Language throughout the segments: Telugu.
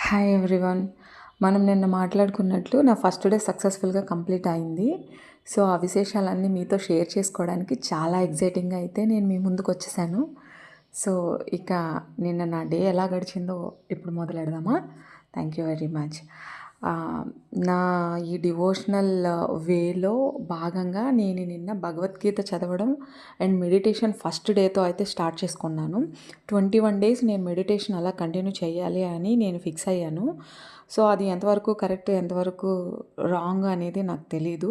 Hi everyone. మనం నిన్న మాట్లాడుకున్నట్లు నా ఫస్ట్ డే సక్సెస్ఫుల్గా కంప్లీట్ అయింది. సో ఆ విశేషాలన్నీ మీతో షేర్ చేసుకోవడానికి చాలా ఎగ్జైటింగ్గా అయితే నేను మీ ముందుకు వచ్చేసాను. సో ఇక నిన్న నా డే ఎలా గడిచిందో ఇప్పుడు మొదలెడదామా? Thank you very much. నా ఈ డివోషనల్ వేలో భాగంగా నేను నిన్న భగవద్గీత చదవడం అండ్ మెడిటేషన్ ఫస్ట్ డేతో అయితే స్టార్ట్ చేసుకున్నాను. 21 డేస్ నేను మెడిటేషన్ అలా కంటిన్యూ చేయాలి అని నేను ఫిక్స్ అయ్యాను. సో అది ఎంతవరకు కరెక్ట్, ఎంతవరకు రాంగ్ అనేది నాకు తెలీదు.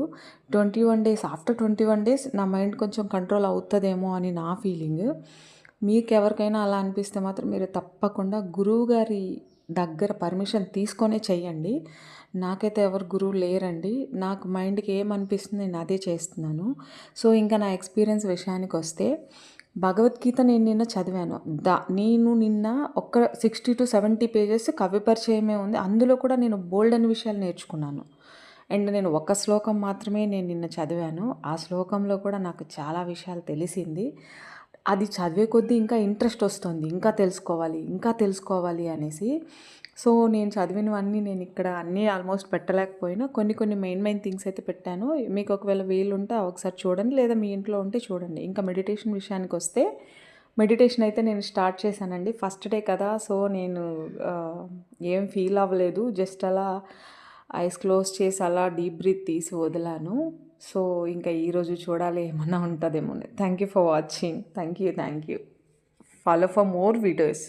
21 డేస్, ఆఫ్టర్ 21 డేస్ నా మైండ్ కొంచెం కంట్రోల్ అవుతుందేమో అని నా ఫీలింగ్. మీకు ఎవరికైనా అలా అనిపిస్తే మాత్రం మీరు తప్పకుండా గురువుగారి దగ్గర పర్మిషన్ తీసుకొనే చెయ్యండి. నాకైతే ఎవరు గురువు లేరండి. నాకు మైండ్కి ఏమనిపిస్తుంది నేను అదే చేస్తున్నాను. సో ఇంకా నా ఎక్స్పీరియన్స్ విషయానికి వస్తే, భగవద్గీత నేను నిన్న చదివాను. నేను నిన్న ఒక 60-70 పేజెస్ కవి పరిచయమే ఉంది. అందులో కూడా నేను బోల్డ్ అని విషయాలు నేర్చుకున్నాను. అండ్ నేను ఒక శ్లోకం మాత్రమే నేను నిన్న చదివాను. ఆ శ్లోకంలో కూడా నాకు చాలా విషయాలు తెలిసింది. అది చదివే కొద్దీ ఇంకా ఇంట్రెస్ట్ వస్తుంది. ఇంకా తెలుసుకోవాలి, ఇంకా తెలుసుకోవాలి అనేసి. సో నేను చదివినవన్నీ నేను ఇక్కడ అన్నీ ఆల్మోస్ట్ పెట్టలేకపోయినా కొన్ని మెయిన్ థింగ్స్ అయితే పెట్టాను. మీకు ఒకవేళ వీలుంటే ఒకసారి చూడండి, లేదా మీ ఇంట్లో ఉంటే చూడండి. ఇంకా మెడిటేషన్ విషయానికి వస్తే, మెడిటేషన్ అయితే నేను స్టార్ట్ చేశానండి. ఫస్ట్ డే కదా, సో నేను ఏం ఫీల్ అవ్వలేదు. జస్ట్ అలా ఐస్ క్లోజ్ చేసి అలా డీప్ బ్రీత్ తీసి వదిలాను. సో ఇంకా ఈరోజు చూడాలి ఏమన్నా ఉంటుందేమో. Thank you for watching. Thank you. Follow for more videos.